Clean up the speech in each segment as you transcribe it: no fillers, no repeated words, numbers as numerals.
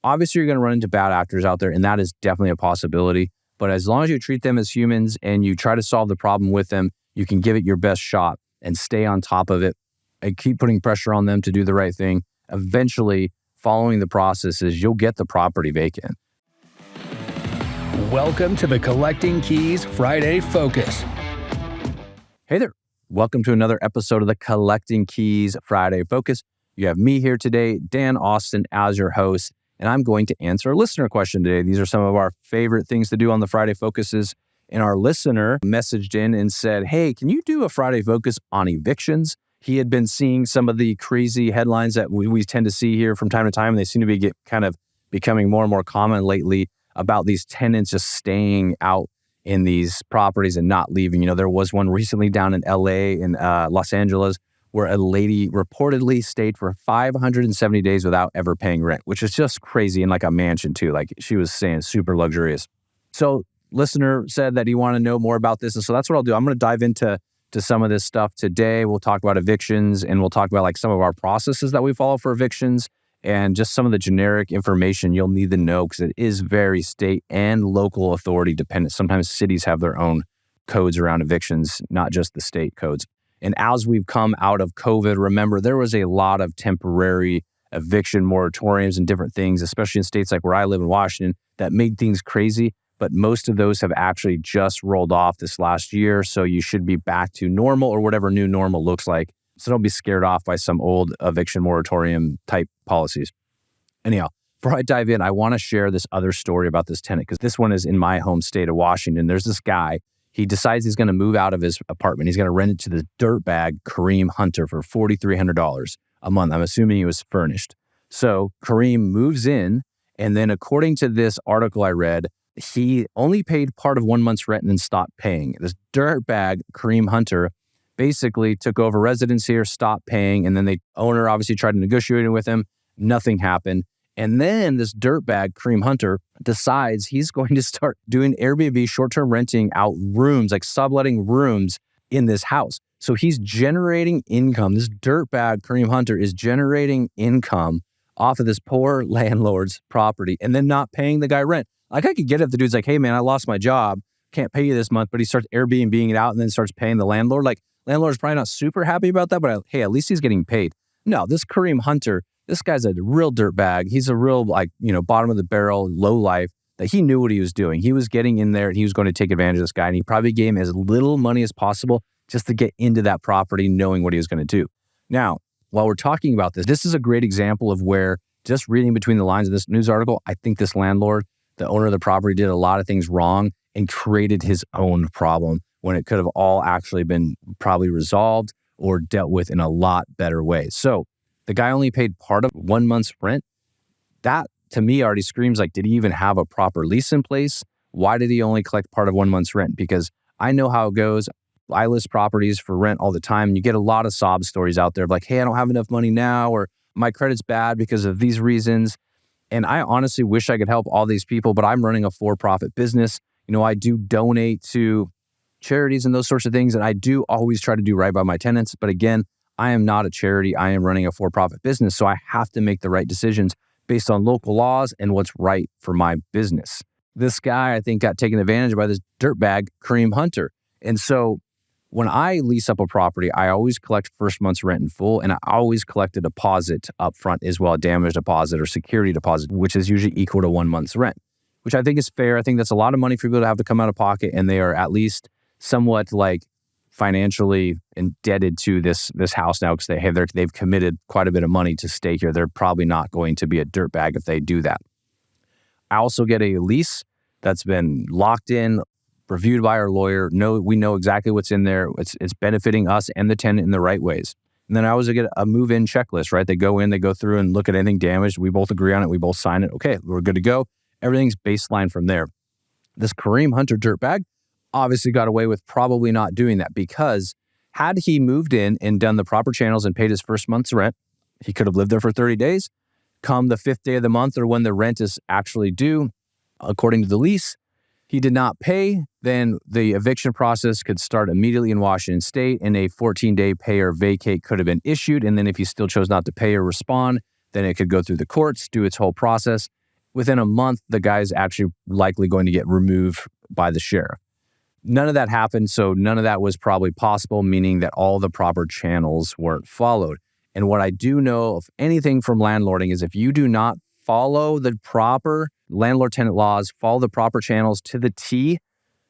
Obviously, you're going to run into bad actors out there, and that is definitely a possibility. But as long as you treat them as humans and you try to solve the problem with them, you can give it your best shot and stay on top of it and keep putting pressure on them to do the right thing. Eventually, following the processes, you'll get the property vacant. Welcome to the Collecting Keys Friday Focus. Hey there. Welcome to another episode of the Collecting Keys Friday Focus. You have me here today, Dan Austin, as your host, and I'm going to answer a listener question today. These are some of our favorite things to do on the Friday Focuses. And our listener messaged in and said, hey, can you do a Friday Focus on evictions? He had been seeing some of the crazy headlines that we tend to see here from time to time, and they seem to be becoming more and more common lately about these tenants just staying out in these properties and not leaving. You know, there was one recently down in LA and Los Angeles where a lady reportedly stayed for 570 days without ever paying rent, which is just crazy, in like a mansion too. Like she was saying, super luxurious. So listener said that he wanted to know more about this. And so that's what I'll do. I'm going to dive into some of this stuff today. We'll talk about evictions and we'll talk about like some of our processes that we follow for evictions and just some of the generic information you'll need to know because it is very state and local authority dependent. Sometimes cities have their own codes around evictions, not just the state codes. And as we've come out of COVID, remember, there was a lot of temporary eviction moratoriums and different things, especially in states like where I live in Washington, that made things crazy. But most of those have actually just rolled off this last year. So you should be back to normal or whatever new normal looks like. So don't be scared off by some old eviction moratorium type policies. Anyhow, before I dive in, I want to share this other story about this tenant because this one is in my home state of Washington. There's this guy. He decides he's going to move out of his apartment. He's going to rent it to this dirtbag Kareem Hunter for $4,300 a month. I'm assuming he was furnished. So Kareem moves in, and then according to this article I read, he only paid part of 1 month's rent and then stopped paying. This dirtbag Kareem Hunter basically took over residence here, stopped paying, and then the owner obviously tried to negotiate with him. Nothing happened. And then this dirtbag, Kareem Hunter, decides he's going to start doing Airbnb short-term renting out rooms, like subletting rooms in this house. So he's generating income. This dirtbag, Kareem Hunter, is generating income off of this poor landlord's property and then not paying the guy rent. Like I could get it if the dude's like, hey man, I lost my job, can't pay you this month, but he starts Airbnb-ing it out and then starts paying the landlord. Like landlord's probably not super happy about that, but hey, at least he's getting paid. No, this Kareem Hunter, this guy's a real dirtbag. He's a real bottom of the barrel, low life, that he knew what he was doing. He was getting in there and he was going to take advantage of this guy. And he probably gave him as little money as possible just to get into that property, knowing what he was going to do. Now, while we're talking about this is a great example of where just reading between the lines of this news article, I think this landlord, the owner of the property, did a lot of things wrong and created his own problem when it could have all actually been probably resolved or dealt with in a lot better way. So the guy only paid part of 1 month's rent. That, to me, already screams like, did he even have a proper lease in place? Why did he only collect part of 1 month's rent? Because I know how it goes. I list properties for rent all the time. And you get a lot of sob stories out there of like, hey, I don't have enough money now, or my credit's bad because of these reasons. And I honestly wish I could help all these people, but I'm running a for-profit business. You know, I do donate to charities and those sorts of things. And I do always try to do right by my tenants. But again, I am not a charity. I am running a for-profit business. So I have to make the right decisions based on local laws and what's right for my business. This guy, I think, got taken advantage of by this dirtbag, Kareem Hunter. And so when I lease up a property, I always collect first month's rent in full, and I always collect a deposit up front as well, a damage deposit or security deposit, which is usually equal to 1 month's rent, which I think is fair. I think that's a lot of money for people to have to come out of pocket, and they are at least somewhat like financially indebted to this house now because they've committed quite a bit of money to stay here. They're probably not going to be a dirtbag if they do that. I also get a lease that's been locked in, reviewed by our lawyer. We know exactly what's in there. It's benefiting us and the tenant in the right ways. And then I always get a move-in checklist, right? They go in, they go through and look at anything damaged. We both agree on it. We both sign it. Okay, we're good to go. Everything's baseline from there. This Kareem Hunter dirtbag obviously got away with probably not doing that because had he moved in and done the proper channels and paid his first month's rent, he could have lived there for 30 days. Come the 5th day of the month or when the rent is actually due, according to the lease, he did not pay, then the eviction process could start immediately in Washington State and a 14-day pay or vacate could have been issued. And then if he still chose not to pay or respond, then it could go through the courts, do its whole process. within a month, the guy's actually likely going to get removed by the sheriff. None of that happened, so none of that was probably possible, meaning that all the proper channels weren't followed. And what I do know of anything from landlording is if you do not follow the proper landlord-tenant laws, follow the proper channels to the T,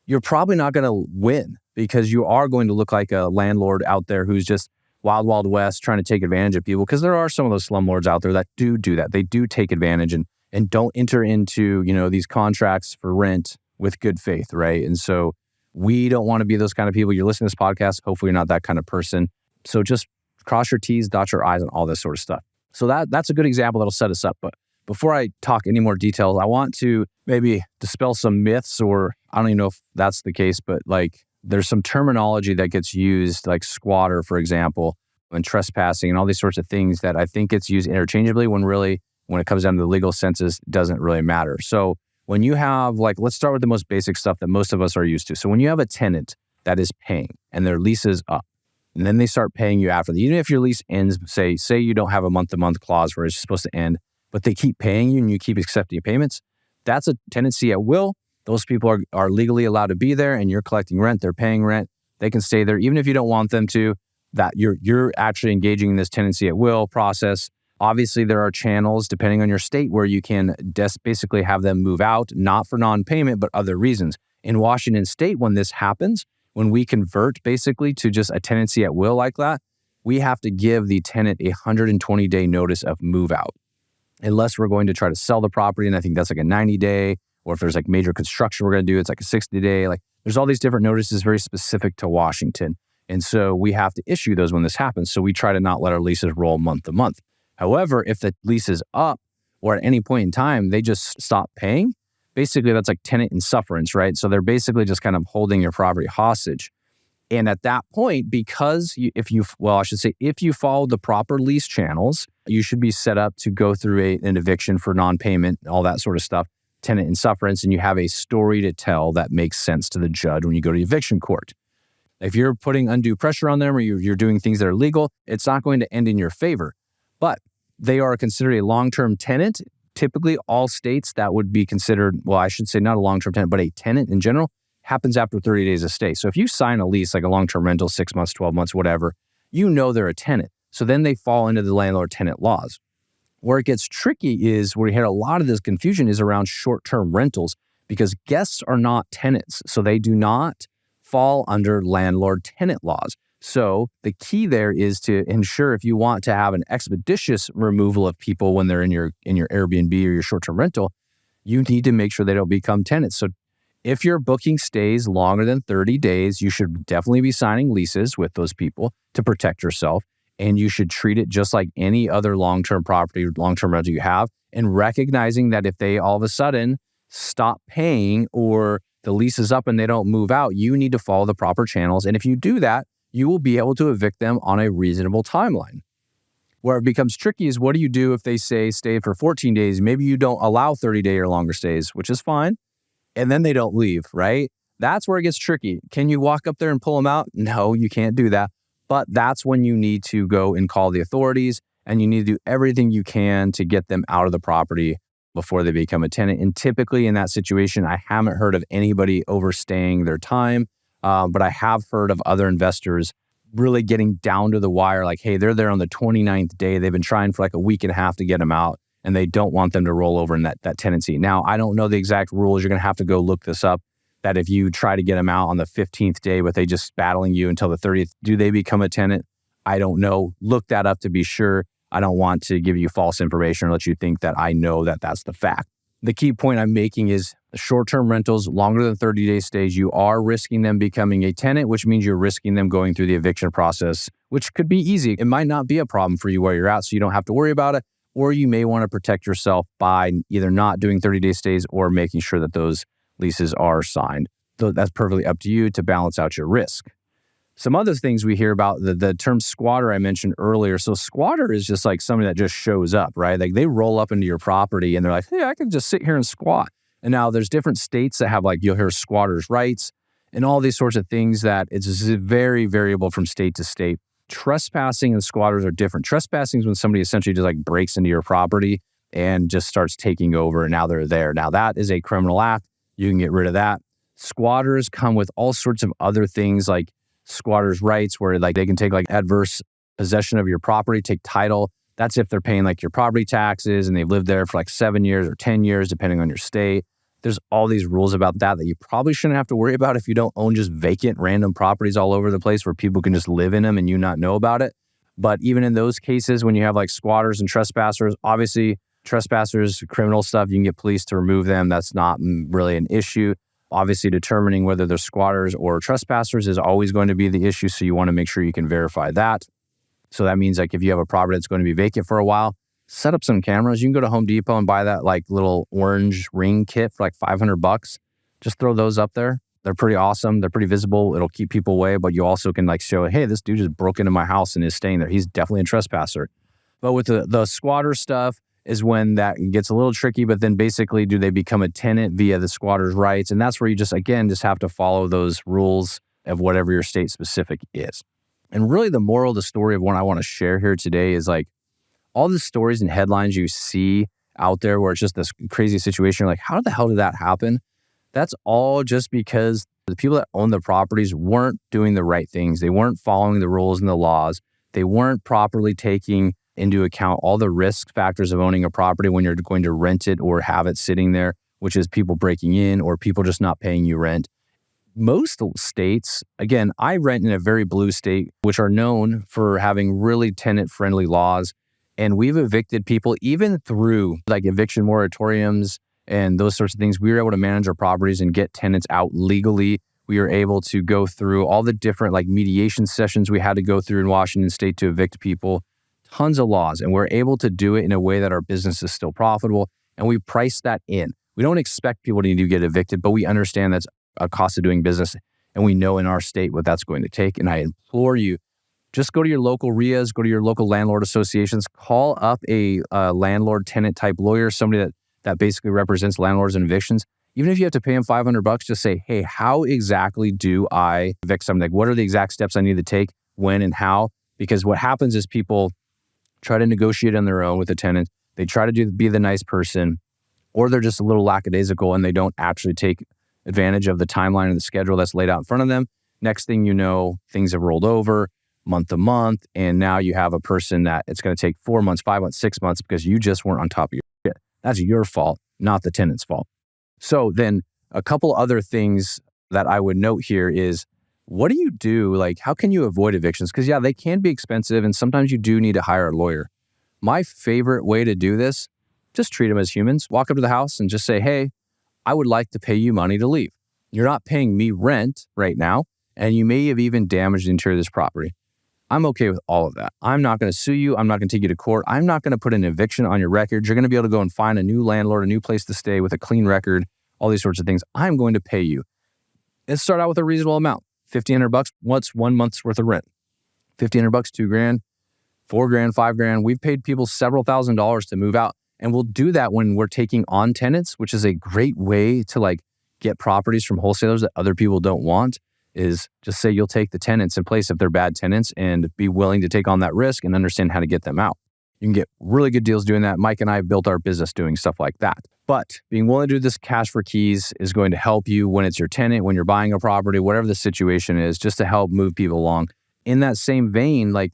you're probably not going to win because you are going to look like a landlord out there who's just wild, wild west trying to take advantage of people, because there are some of those slumlords out there that do that. They do take advantage and don't enter into, these contracts for rent with good faith, right? And so we don't want to be those kind of people. You're listening to this podcast, hopefully you're not that kind of person. So just cross your T's, dot your I's, and all this sort of stuff. So that's a good example that'll set us up. But before I talk any more details, I want to maybe dispel some myths, or I don't even know if that's the case, but there's some terminology that gets used, like squatter, for example, and trespassing and all these sorts of things that I think gets used interchangeably when it comes down to the legal senses, it doesn't really matter. So when you have, let's start with the most basic stuff that most of us are used to. So when you have a tenant that is paying and their lease is up, and then they start paying you after, even if your lease ends, say you don't have a month-to-month clause where it's supposed to end, but they keep paying you and you keep accepting payments, that's a tenancy at will. Those people are legally allowed to be there, and you're collecting rent, they're paying rent, they can stay there even if you don't want them to. That you're actually engaging in this tenancy at will process. Obviously, there are channels, depending on your state, where you can basically have them move out, not for non-payment, but other reasons. In Washington State, when this happens, when we convert basically to just a tenancy at will like that, we have to give the tenant a 120-day notice of move out, unless we're going to try to sell the property. And I think that's a 90-day, or if there's major construction we're going to do, it's a 60-day. There's all these different notices very specific to Washington. And so we have to issue those when this happens. So we try to not let our leases roll month to month. However, if the lease is up or at any point in time, they just stop paying, basically that's like tenant insufferance, right? So they're basically just kind of holding your property hostage. And at that point, because if you follow the proper lease channels, you should be set up to go through an eviction for non-payment, all that sort of stuff, tenant insufferance, and you have a story to tell that makes sense to the judge when you go to eviction court. If you're putting undue pressure on them or you're doing things that are illegal, it's not going to end in your favor. But they are considered a long-term tenant. Typically, all states that would be considered, well, I should say not a long-term tenant, but a tenant in general, happens after 30 days of stay. So if you sign a lease, like a long-term rental, 6 months, 12 months, whatever, they're a tenant. So then they fall into the landlord-tenant laws. Where it gets tricky is where you hear a lot of this confusion is around short-term rentals, because guests are not tenants. So they do not fall under landlord-tenant laws. So the key there is to ensure, if you want to have an expeditious removal of people when they're in your Airbnb or your short-term rental, you need to make sure they don't become tenants. So if your booking stays longer than 30 days, you should definitely be signing leases with those people to protect yourself. And you should treat it just like any other long-term property, long-term rental you have, and recognizing that if they all of a sudden stop paying or the lease is up and they don't move out, you need to follow the proper channels. And if you do that, you will be able to evict them on a reasonable timeline. Where it becomes tricky is, what do you do if they say stay for 14 days? Maybe you don't allow 30-day or longer stays, which is fine. And then they don't leave, right? That's where it gets tricky. Can you walk up there and pull them out? No, you can't do that. But that's when you need to go and call the authorities, and you need to do everything you can to get them out of the property before they become a tenant. And typically in that situation, I haven't heard of anybody overstaying their time, but I have heard of other investors really getting down to the wire, like, hey, they're there on the 29th day. They've been trying for a week and a half to get them out, and they don't want them to roll over in that tenancy. Now, I don't know the exact rules. You're going to have to go look this up, that if you try to get them out on the 15th day, but they just battling you until the 30th, do they become a tenant? I don't know. Look that up to be sure. I don't want to give you false information or let you think that I know that that's the fact. The key point I'm making is short-term rentals, longer than 30-day stays, you are risking them becoming a tenant, which means you're risking them going through the eviction process, which could be easy. It might not be a problem for you where you're at, so you don't have to worry about it. Or you may want to protect yourself by either not doing 30-day stays or making sure that those leases are signed. So that's perfectly up to you to balance out your risk. Some other things we hear about, the term squatter I mentioned earlier. So squatter is just like somebody that just shows up, right? Like they roll up into your property and they're like, hey, I can just sit here and squat. And now there's different states that have you'll hear squatters' rights and all these sorts of things that it's very variable from state to state. Trespassing and squatters are different. Trespassing is when somebody essentially just breaks into your property and just starts taking over. And now they're there. Now that is a criminal act. You can get rid of that. Squatters come with all sorts of other things like squatters' rights, where like they can take like adverse possession of your property, take title. That's if they're paying like your property taxes and they've lived there for like 7 years or 10 years, depending on your state. There's all these rules about that you probably shouldn't have to worry about if you don't own just vacant random properties all over the place where people can just live in them and you not know about it. But even in those cases, when you have like squatters and trespassers, obviously trespassers, criminal stuff, you can get police to remove them. That's not really an issue. Obviously, determining whether they're squatters or trespassers is always going to be the issue. So you want to make sure you can verify that. So that means like if you have a property that's going to be vacant for a while, set up some cameras. You can go to Home Depot and buy that like little orange ring kit for like $500. Just throw those up there. They're pretty awesome. They're pretty visible. It'll keep people away, but you also can like show, hey, this dude just broke into my house and is staying there. He's definitely a trespasser. But with the squatter stuff is when that gets a little tricky, but then basically do they become a tenant via the squatter's rights? And that's where you just have to follow those rules of whatever your state specific is. And really the moral of the story of what I want to share here today is like all the stories and headlines you see out there where it's just this crazy situation. You're like, how the hell did that happen? That's all just because the people that own the properties weren't doing the right things. They weren't following the rules and the laws. They weren't properly taking into account all the risk factors of owning a property when you're going to rent it or have it sitting there, which is people breaking in or people just not paying you rent. Most states, again, I rent in a very blue state, which are known for having really tenant-friendly laws. And we've evicted people even through like eviction moratoriums and those sorts of things. We were able to manage our properties and get tenants out legally. We were able to go through all the different like mediation sessions we had to go through in Washington state to evict people. Tons of laws. And we're able to do it in a way that our business is still profitable. And we price that in. We don't expect people to get evicted, but we understand that's a cost of doing business. And we know in our state what that's going to take. And I implore you, just go to your local RIAs, go to your local landlord associations, call up a landlord tenant type lawyer, somebody that basically represents landlords and evictions. Even if you have to pay them $500, just say, hey, how exactly do I evict something? Like, what are the exact steps I need to take, when and how? Because what happens is people try to negotiate on their own with the tenant. They try to be the nice person, or they're just a little lackadaisical and they don't actually take advantage of the timeline and the schedule that's laid out in front of them. Next thing you know, things have rolled over month to month, and now you have a person that it's going to take 4 months, 5 months, 6 months because you just weren't on top of your shit. That's your fault, not the tenant's fault. So then a couple other things that I would note here is, what do you do? Like, how can you avoid evictions? Because yeah, they can be expensive and sometimes you do need to hire a lawyer. My favorite way to do this, just treat them as humans. Walk up to the house and just say, hey, I would like to pay you money to leave. You're not paying me rent right now, and you may have even damaged the interior of this property. I'm okay with all of that. I'm not going to sue you. I'm not going to take you to court. I'm not going to put an eviction on your record. You're going to be able to go and find a new landlord, a new place to stay with a clean record, all these sorts of things. I'm going to pay you. Let's start out with a reasonable amount. $1,500. What's 1 month's worth of rent? $1,500, $2,000, $4,000, $5,000. We've paid people several $1,000s to move out. And we'll do that when we're taking on tenants, which is a great way to like get properties from wholesalers that other people don't want, is just say you'll take the tenants in place if they're bad tenants and be willing to take on that risk and understand how to get them out. You can get really good deals doing that. Mike and I have built our business doing stuff like that. But being willing to do this cash for keys is going to help you when it's your tenant, when you're buying a property, whatever the situation is, just to help move people along. In that same vein, like,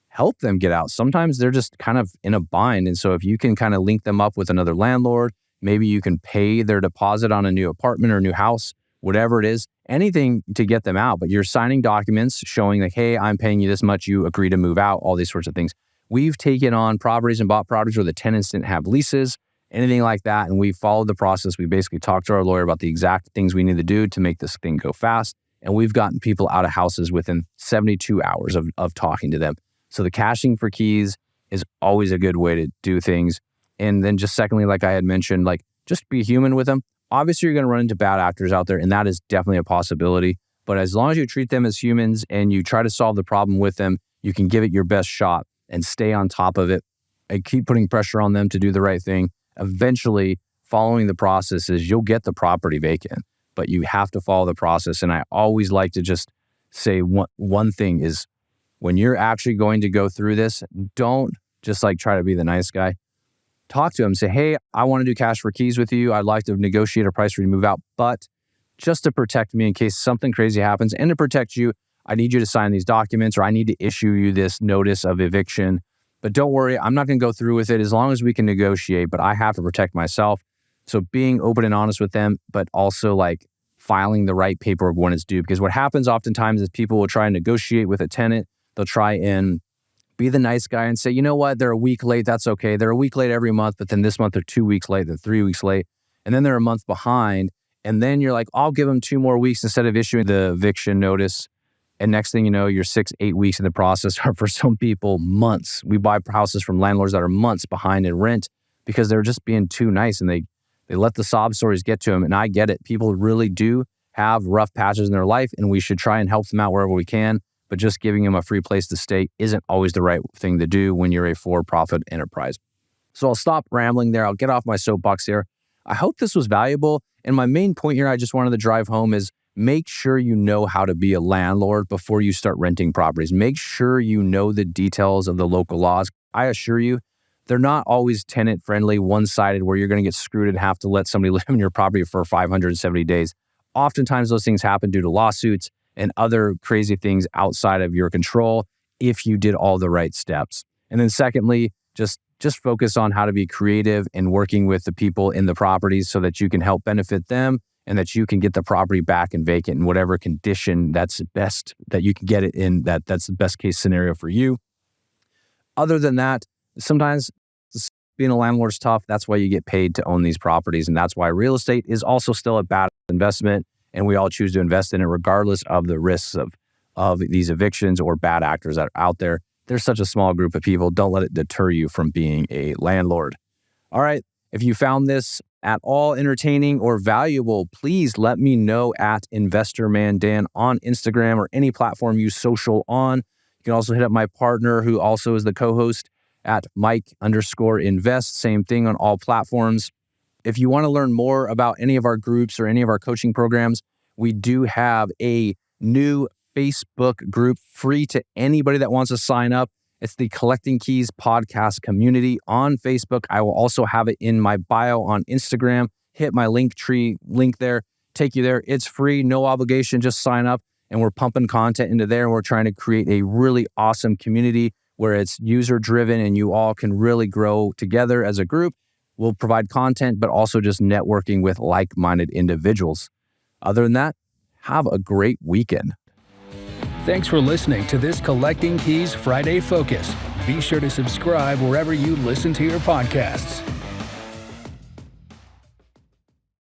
help them get out. Sometimes they're just kind of in a bind. And so if you can kind of link them up with another landlord, maybe you can pay their deposit on a new apartment or a new house, whatever it is, anything to get them out. But you're signing documents showing like, hey, I'm paying you this much. You agree to move out, all these sorts of things. We've taken on properties and bought properties where the tenants didn't have leases, anything like that. And we followed the process. We basically talked to our lawyer about the exact things we need to do to make this thing go fast. And we've gotten people out of houses within 72 hours of talking to them. So the cashing for keys is always a good way to do things. And then just secondly, like I had mentioned, like just be human with them. Obviously, you're going to run into bad actors out there, and that is definitely a possibility. But as long as you treat them as humans and you try to solve the problem with them, you can give it your best shot and stay on top of it and keep putting pressure on them to do the right thing. Eventually, following the process is you'll get the property vacant, but you have to follow the process. And I always like to just say one thing is, when you're actually going to go through this, don't just like try to be the nice guy. talk to them, say, hey, I want to do cash for keys with you. I'd like to negotiate a price for you to move out, but just to protect me in case something crazy happens and to protect you, I need you to sign these documents or I need to issue you this notice of eviction. But don't worry, I'm not going to go through with it as long as we can negotiate, but I have to protect myself. So being open and honest with them, but also like filing the right paperwork when it's due. Because what happens oftentimes is people will try and negotiate with a tenant. They'll try and be the nice guy and say, you know what, they're a week late. That's okay. They're a week late every month, but then this month they're 2 weeks late. They're 3 weeks late. And then they're a month behind. And then you're like, I'll give them 2 more weeks instead of issuing the eviction notice. And next thing you know, you're 6-8 weeks in the process, or for some people, months. We buy houses from landlords that are months behind in rent because they're just being too nice and they let the sob stories get to them. And I get it. People really do have rough patches in their life and we should try and help them out wherever we can. But just giving them a free place to stay isn't always the right thing to do when you're a for-profit enterprise. So I'll stop rambling there. I'll get off my soapbox here. I hope this was valuable. And my main point here I just wanted to drive home is make sure you know how to be a landlord before you start renting properties. Make sure you know the details of the local laws. I assure you, they're not always tenant-friendly, one-sided, where you're going to get screwed and have to let somebody live in your property for 570 days. Oftentimes, those things happen due to lawsuits and other crazy things outside of your control if you did all the right steps. And then secondly, just focus on how to be creative and working with the people in the properties so that you can help benefit them and that you can get the property back and vacant in whatever condition that's best that you can get it in, that's the best case scenario for you. Other than that, sometimes being a landlord is tough. That's why you get paid to own these properties. And that's why real estate is also still a bad investment. And we all choose to invest in it regardless of the risks of these evictions or bad actors that are out there. There's such a small group of people. Don't let it deter you from being a landlord. All right. If you found this at all entertaining or valuable, please let me know at InvestorManDan on Instagram or any platform you social on. You can also hit up my partner who also is the co-host at Mike_invest. Same thing on all platforms. If you want to learn more about any of our groups or any of our coaching programs, we do have a new Facebook group free to anybody that wants to sign up. It's the Collecting Keys podcast community on Facebook. I will also have it in my bio on Instagram. Hit my Linktree link there, take you there. It's free, no obligation, just sign up. And we're pumping content into there. And we're trying to create a really awesome community where it's user driven and you all can really grow together as a group. We'll provide content, but also just networking with like-minded individuals. Other than that, have a great weekend. Thanks for listening to this Collecting Keys Friday Focus. Be sure to subscribe wherever you listen to your podcasts.